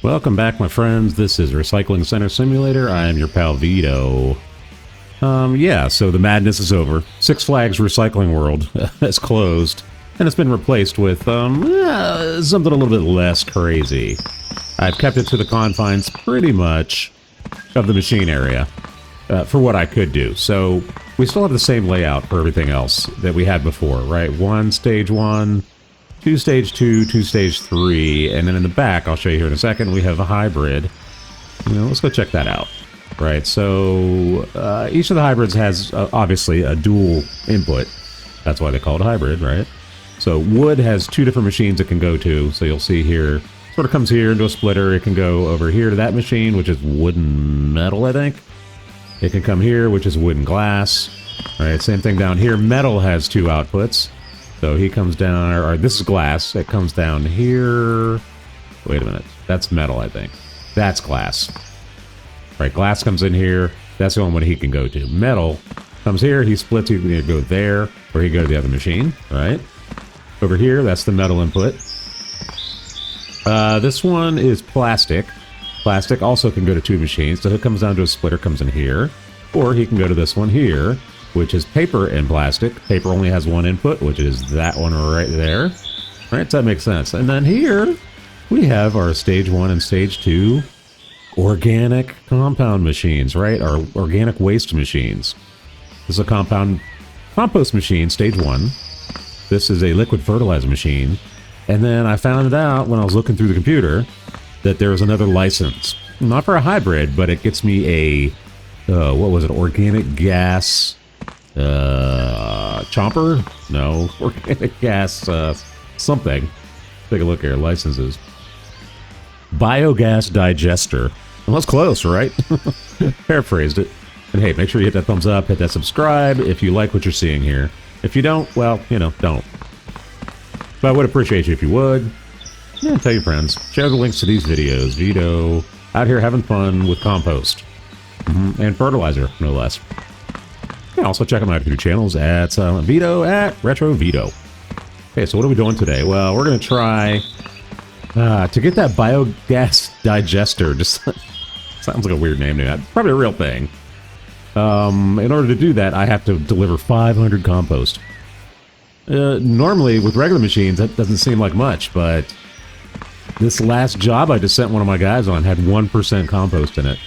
Welcome back, my friends. This is Recycling Center Simulator. I am your pal Veedo. Yeah, so the madness is over. Six Flags Recycling World has closed, and it's been replaced with something a little bit less crazy. I've kept it to the confines, pretty much, of the machine area for what I could do. So we still have the same layout for everything else that we had before, right? Stage 1, 2 stage 2, 2 stage 3, and then in the back, I'll show you here in a second, we have a hybrid. Let's go check that out. Right, so each of the hybrids has obviously a dual input. That's why they call it a hybrid, right? So wood has two different machines it can go to. So you'll see here, sort of comes here into a splitter. It can go over here to that machine, which is wood and metal, I think. It can come here, which is wood and glass. All right, same thing down here. Metal has two outputs. So he comes down, or this is glass. It comes down here. Wait a minute. That's metal, I think. That's glass. Right, glass comes in here. That's the only one he can go to. Metal comes here. He splits. He can go there, or he can go to the other machine. Right. Over here, that's the metal input. This one is plastic. Plastic also can go to two machines. So it comes down to a splitter, comes in here. Or he can go to this one here, which is paper and plastic. Paper only has one input, which is that one right there. Right, so that makes sense. And then here, we have our stage 1 and stage 2 organic compound machines, right? Our organic waste machines. This is a compost machine, stage 1. This is a liquid fertilizer machine. And then I found out when I was looking through the computer that there was another license. Not for a hybrid, but it gets me a, what was it, organic gas chomper? No, organic gas something. Take a look here, licenses. Biogas Digester. Well, that's close, right? Paraphrased it. And hey, make sure you hit that thumbs up, hit that subscribe if you like what you're seeing here. If you don't, well, don't. But I would appreciate you if you would. Yeah, tell your friends. Share the links to these videos. Veedo out here having fun with compost. And fertilizer, no less. Yeah, also check out my two channels at Veedo at Retro Veedo. Okay, so what are we doing today? Well, we're going to try to get that biogas digester. Just sounds like a weird name to that. Probably a real thing. In order to do that, I have to deliver 500 compost. Normally, with regular machines, that doesn't seem like much, but this last job I just sent one of my guys on had 1% compost in it.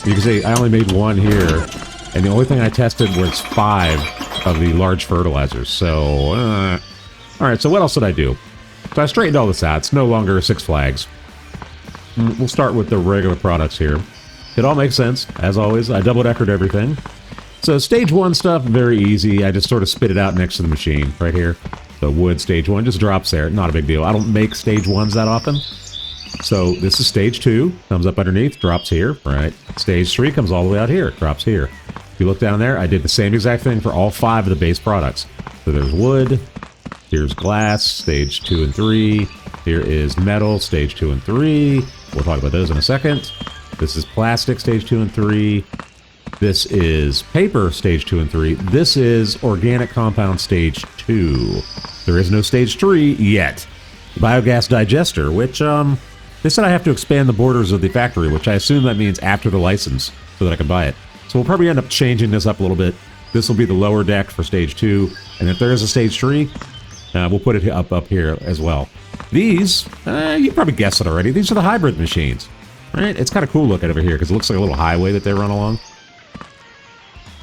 You can see I only made one here, and the only thing I tested was 5 of the large fertilizers. So, all right, so what else did I do? So I straightened all this out. It's no longer Six Flags. We'll start with the regular products here. It all makes sense, as always. I double-deckered everything. So stage 1 stuff, very easy. I just sort of spit it out next to the machine, right here. So wood, stage 1, just drops there. Not a big deal. I don't make stage 1s that often. So this is stage 2, comes up underneath, drops here, right? Stage 3 comes all the way out here, drops here. If you look down there, I did the same exact thing for all 5 of the base products. So there's wood, here's glass, stage 2 and 3. Here is metal, stage 2 and 3. We'll talk about those in a second. This is plastic, stage 2 and 3. This is paper, stage 2 and 3. This is organic compound, stage 2. There is no stage 3 yet. Biogas digester, which, they said I have to expand the borders of the factory, which I assume that means after the license, so that I can buy it. So we'll probably end up changing this up a little bit. This will be the lower deck for stage 2, and if there is a stage 3, we'll put it up here as well. These, you probably guessed it already, these are the hybrid machines, right? It's kind of cool looking over here, because it looks like a little highway that they run along.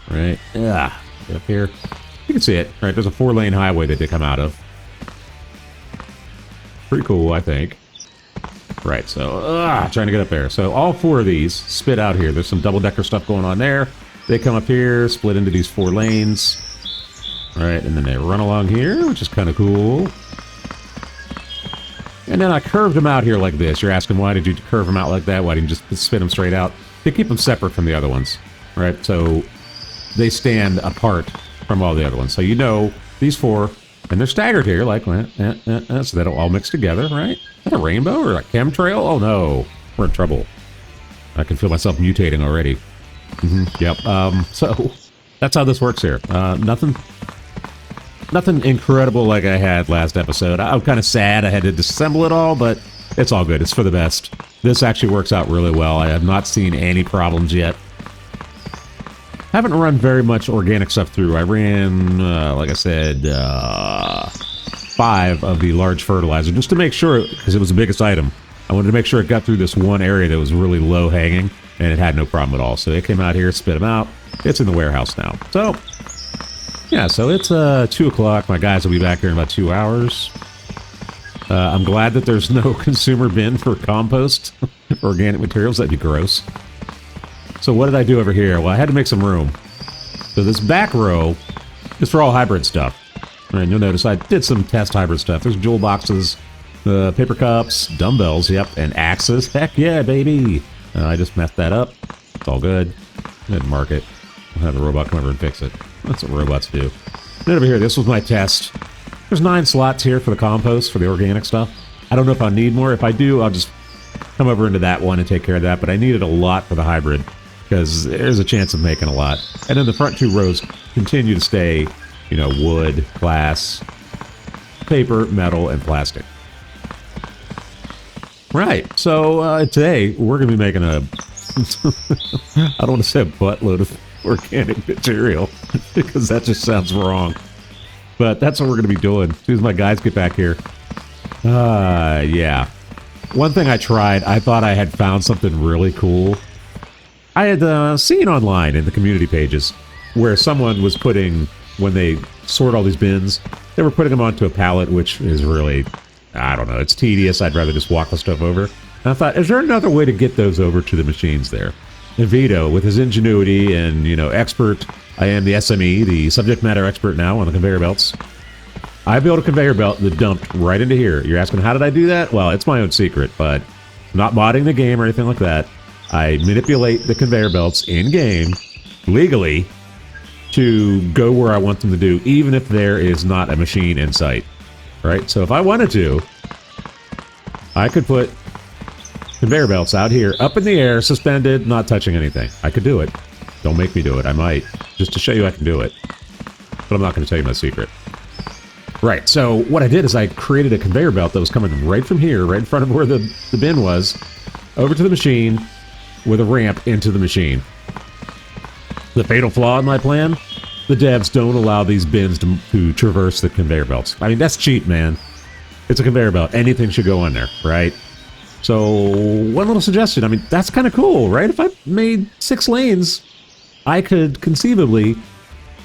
Right, yeah, up here. You can see it, right? There's a 4-lane highway that they come out of. Pretty cool, I think. Right, so, trying to get up there. So all 4 of these spit out here. There's some double-decker stuff going on there. They come up here, split into these 4 lanes. All right, and then they run along here, which is kind of cool. And then I curved them out here like this. You're asking, why did you curve them out like that? Why didn't you just spit them straight out? To keep them separate from the other ones, right? So they stand apart from all the other ones. So you know these 4, and they're staggered here, like, so that'll all mix together, right? Is that a rainbow or a chemtrail? Oh no, we're in trouble. I can feel myself mutating already. Yep. So that's how this works here. Nothing incredible like I had last episode. I'm kind of sad I had to disassemble it all, but It's all good. It's for the best. This actually works out really well. I have not seen any problems yet. Haven't run very much organic stuff through. I ran, like I said, 5 of the large fertilizer just to make sure, because it was the biggest item. I wanted to make sure it got through this one area that was really low hanging, and it had no problem at all. So it came out here, spit them out. It's in the warehouse now. So, yeah, so it's 2 o'clock. My guys will be back here in about 2 hours. I'm glad that there's no consumer bin for compost, organic materials. That'd be gross. So what did I do over here? Well, I had to make some room. So this back row is for all hybrid stuff. And you'll notice I did some test hybrid stuff. There's jewel boxes, paper cups, dumbbells, yep, and axes. Heck yeah, baby! I just messed that up. It's all good. I didn't mark it. I'll have a robot come over and fix it. That's what robots do. And over here, this was my test. There's 9 slots here for the compost, for the organic stuff. I don't know if I'll need more. If I do, I'll just come over into that one and take care of that. But I needed a lot for the hybrid, because there's a chance of making a lot. And then the front 2 rows continue to stay, you know, wood, glass, paper, metal, and plastic. Right, so today we're going to be making a, I don't want to say a buttload of organic material, because that just sounds wrong. But that's what we're going to be doing as soon as my guys get back here. Yeah. One thing I tried, I thought I had found something really cool. I had seen online in the community pages where someone was putting, when they sort all these bins, they were putting them onto a pallet, which is really, I don't know, it's tedious. I'd rather just walk the stuff over. And I thought, is there another way to get those over to the machines there? And Veedo, with his ingenuity and, you know, expert, I am the SME, the subject matter expert now on the conveyor belts. I built a conveyor belt that dumped right into here. You're asking, how did I do that? Well, it's my own secret, but I'm not modding the game or anything like that. I manipulate the conveyor belts in-game, legally, to go where I want them to do, even if there is not a machine in sight. Right? So if I wanted to, I could put conveyor belts out here, up in the air, suspended, not touching anything. I could do it. Don't make me do it. I might, just to show you I can do it. But I'm not going to tell you my secret. Right, so what I did is I created a conveyor belt that was coming right from here, right in front of where the bin was, over to the machine, with a ramp into the machine. The fatal flaw in my plan? The devs don't allow these bins to traverse the conveyor belts. I mean, that's cheap, man. It's a conveyor belt. Anything should go on there, right? So, one little suggestion. I mean, that's kind of cool, right? If I made 6 lanes, I could conceivably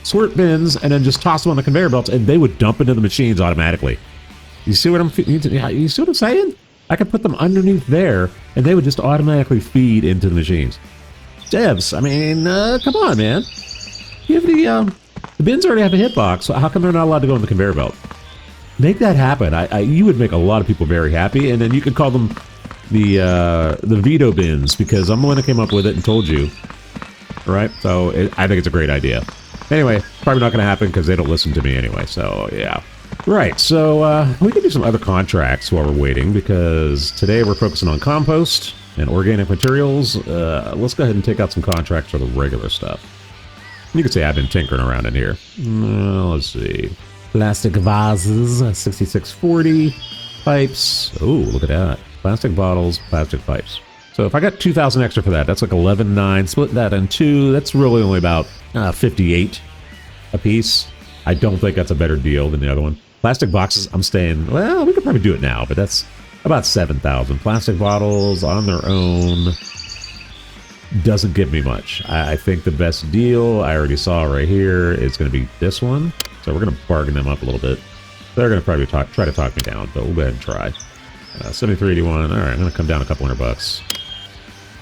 sort bins and then just toss them on the conveyor belts, and they would dump into the machines automatically. You see what I'm saying? I could put them underneath there, and they would just automatically feed into the machines. Devs, I mean, come on, man. You have the bins already have a hitbox, so how come they're not allowed to go in the conveyor belt? Make that happen. You would make a lot of people very happy, and then you could call them the Veedo bins, because I'm the one that came up with it and told you. Right? So I think it's a great idea. Anyway, probably not going to happen because they don't listen to me anyway, so yeah. Right, so we can do some other contracts while we're waiting, because today we're focusing on compost and organic materials. Let's go ahead and take out some contracts for the regular stuff. You could say I've been tinkering around in here. Let's see. Plastic vases, 6640. Pipes. Oh, look at that. Plastic bottles, plastic pipes. So if I got 2,000 extra for that, that's like 11.9. Split that in 2. That's really only about 58 a piece. I don't think that's a better deal than the other one. Plastic boxes, I'm staying, well, we could probably do it now, but that's about 7,000. Plastic bottles on their own doesn't give me much. I think the best deal I already saw right here is going to be this one. So we're going to bargain them up a little bit. They're going to probably try to talk me down, but we'll go ahead and try. 73.81. All right, I'm going to come down a couple $100.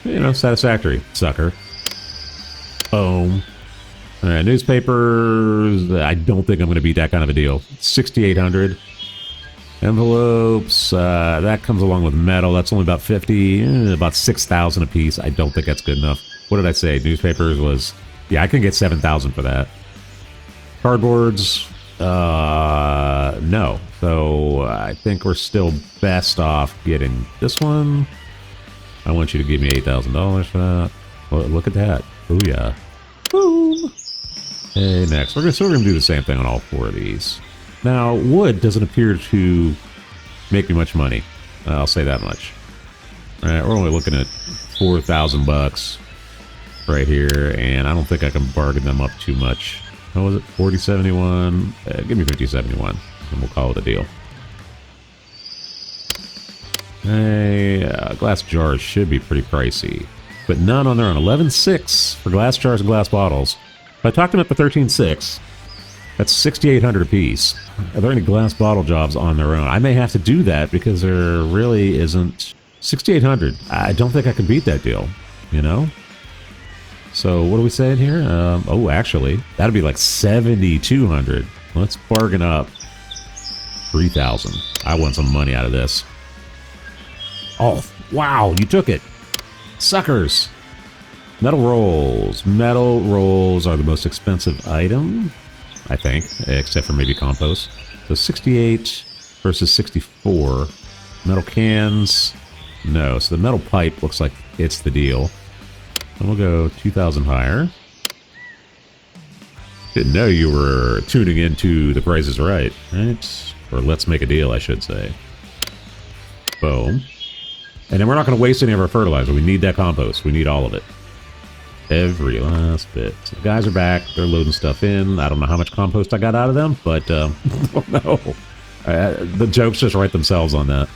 You know, satisfactory, sucker. Boom. All right, newspapers. I don't think I'm going to beat that kind of a deal. 6,800. Envelopes. That comes along with metal. That's only about 50. About 6,000 a piece. I don't think that's good enough. What did I say? Newspapers was... Yeah, I can get 7,000 for that. Cardboards. No. So I think we're still best off getting this one. I want you to give me $8,000 for that. Well, look at that. Oh yeah. Boom. Okay, next. We're gonna do the same thing on all 4 of these. Now, wood doesn't appear to make me much money. I'll say that much. All right, we're only looking at 4,000 bucks right here, and I don't think I can bargain them up too much. What was it? 4071. Give me 5071, and we'll call it a deal. Hey, glass jars should be pretty pricey, but none on their own. 11.6 for glass jars and glass bottles. If I talked them up to 13.6, that's 6,800 a piece. Are there any glass bottle jobs on their own? I may have to do that because there really isn't. 6,800. I don't think I can beat that deal, you know? So what are we saying here? Oh, actually, that'd be like 7,200. Let's bargain up 3,000. I want some money out of this. Oh, wow, you took it. Suckers. Metal rolls. Metal rolls are the most expensive item, I think, except for maybe compost. So 68 versus 64. Metal cans, no. So the metal pipe looks like it's the deal. And we'll go 2,000 higher. Didn't know you were tuning into The Price is Right, right? Or Let's Make a Deal, I should say. Boom. And then we're not going to waste any of our fertilizer. We need that compost. We need all of it. Every last bit. So the guys are back. They're loading stuff in. I don't know how much compost I got out of them, but I don't know. The jokes just write themselves on that.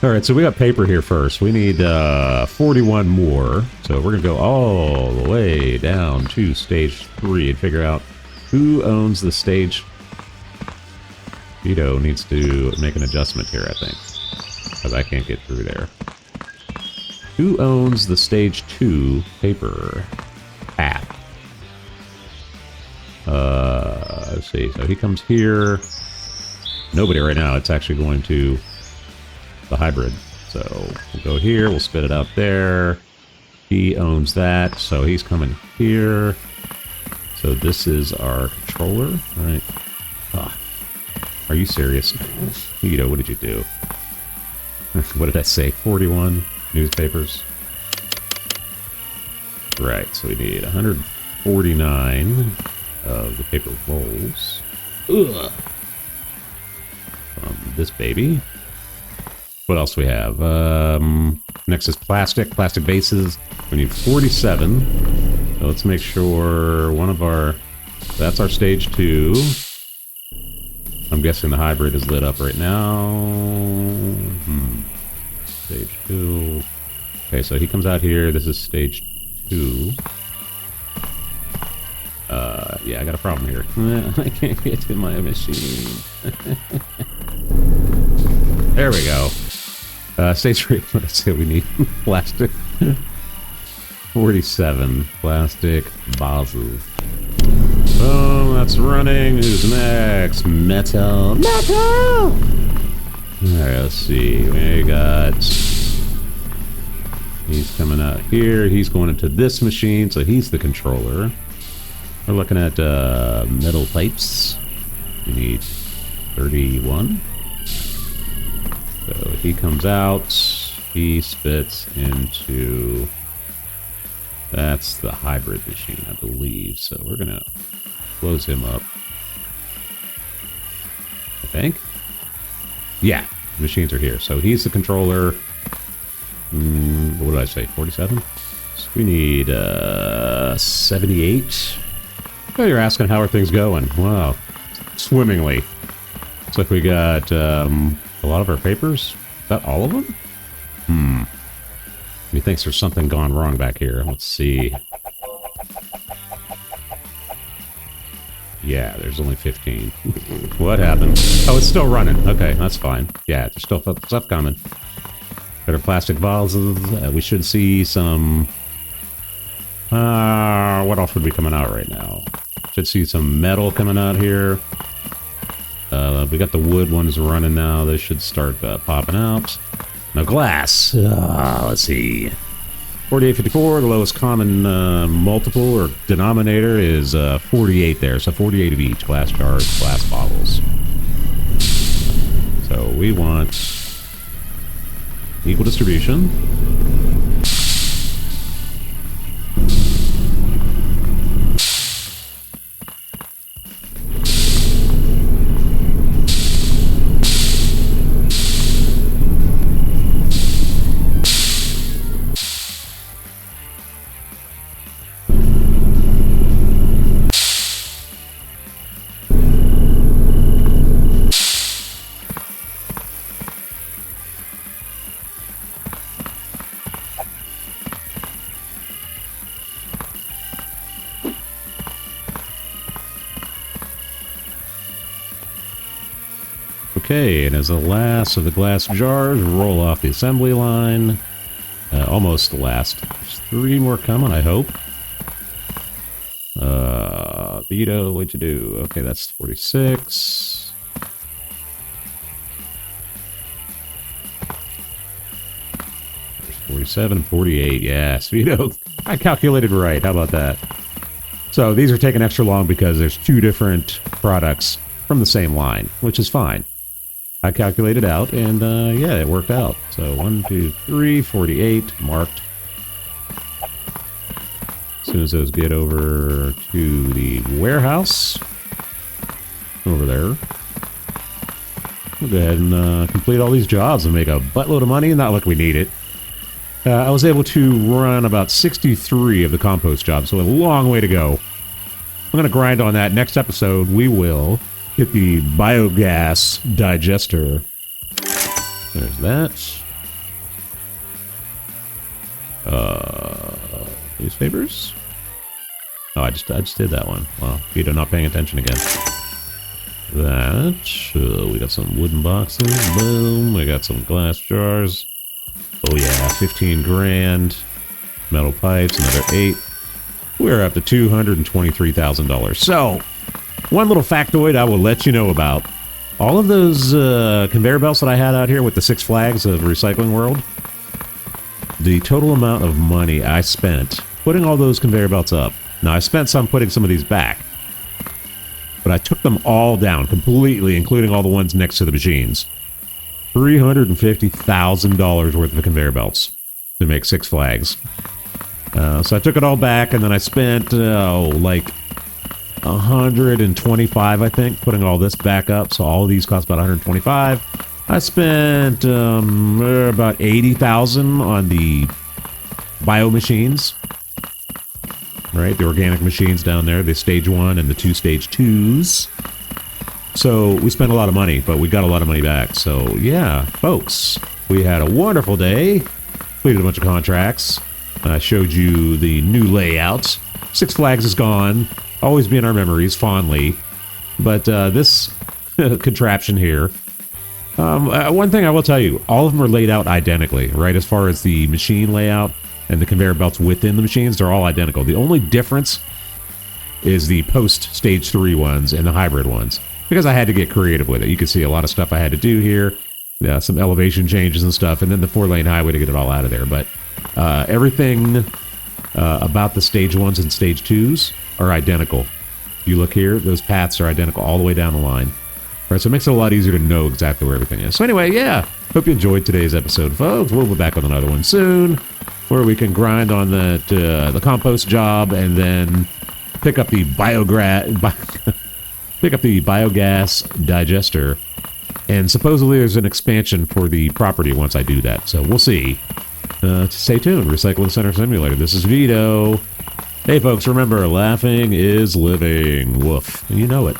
All right, so we got paper here first. We need 41 more. So we're going to go all the way down to stage 3 and figure out who owns the stage. Veedo needs to make an adjustment here, I think, because I can't get through there. Who owns the stage 2 paper path? Let's see. So he comes here. Nobody right now. It's actually going to the hybrid. So we'll go here. We'll spit it out there. He owns that. So he's coming here. So this is our controller. All right. Ah, are you serious? Veedo, what did you do? What did I say? 41 newspapers. Right, so we need 149 of the paper rolls. Ugh. From this baby. What else we have? Next is plastic bases. We need 47. So let's make sure one of our... That's our stage 2. I'm guessing the hybrid is lit up right now. Stage 2. Okay, so he comes out here. This is stage 2. Yeah, I got a problem here. I can't get to my machine. There we go. Stage 3. What did I say we need? Plastic. 47 plastic vases. Oh, that's running. Who's next? Metal. Metal! Alright, let's see. We got... He's coming out here. He's going into this machine, so he's the controller. We're looking at metal pipes. We need 31. So he comes out. He spits into... That's the hybrid machine, I believe. So we're going to close him up. I think. Yeah, the machines are here. So he's the controller. What did I say? 47? So we need 78. Oh, you're asking how are things going? Wow. Swimmingly. Looks like we got a lot of our papers. Is that all of them? He thinks there's something gone wrong back here. Let's see. Yeah, there's only 15. What happened? Oh, it's still running. Okay, that's fine. Yeah, there's still stuff coming. Better plastic vases. We should see some... what else would be coming out right now? Should see some metal coming out here. We got the wood ones running now. They should start popping out. Now glass. Let's see. 4854, the lowest common multiple or denominator is 48 there. So 48 of each. Glass jars, glass bottles. So we want equal distribution. Okay, and as the last of the glass jars roll off the assembly line, almost the last. There's 3 more coming, I hope. Veedo, what'd you do? Okay, that's 46. There's 47, 48. Yes, Veedo. I calculated right. How about that? So these are taking extra long because there's 2 different products from the same line, which is fine. I calculated out, and yeah, it worked out. So 1, 2, 3, 48 marked. As soon as those get over to the warehouse, over there, we'll go ahead and complete all these jobs and make a buttload of money. Not like we need it. I was able to run about 63 of the compost jobs, so a long way to go. I'm going to grind on that. Next episode, we will get the Biogas Digester. There's that. Newspapers? Oh, I just did that one. Wow, Veedo not paying attention again. That. We got some wooden boxes. Boom. We got some glass jars. Oh yeah, 15 grand. Metal pipes, another 8. We're up to $223,000. So, one little factoid I will let you know about. All of those conveyor belts that I had out here with the 6 flags of Recycling World, the total amount of money I spent putting all those conveyor belts up. Now, I spent some putting some of these back, but I took them all down completely, including all the ones next to the machines. $350,000 worth of conveyor belts to make 6 flags. So I took it all back, and then I spent, like 125, I think, putting all this back up. So all of these cost about 125. I spent about 80,000 on the bio machines. Right, the organic machines down there, the stage 1 and the 2 stage 2s. So we spent a lot of money, but we got a lot of money back. So yeah, folks, we had a wonderful day. Completed a bunch of contracts. I showed you the new layout. 6 Flags is gone. Always be in our memories, fondly. But this contraption here, one thing I will tell you, all of them are laid out identically, right? As far as the machine layout and the conveyor belts within the machines, they're all identical. The only difference is the post-stage 3 ones and the hybrid ones, because I had to get creative with it. You can see a lot of stuff I had to do here, some elevation changes and stuff, and then the 4-lane highway to get it all out of there. But everything about the stage 1s and stage 2s are identical. If you look here, those paths are identical all the way down the line. All right, so it makes it a lot easier to know exactly where everything is. So anyway, yeah, hope you enjoyed today's episode, folks. We'll be back with another one soon, where we can grind on the compost job and then pick up the biogas digester. And supposedly there's an expansion for the property once I do that. So we'll see. Stay tuned. Recycling Center Simulator. This is Veedo. Hey, folks, remember, laughing is living. Woof. You know it.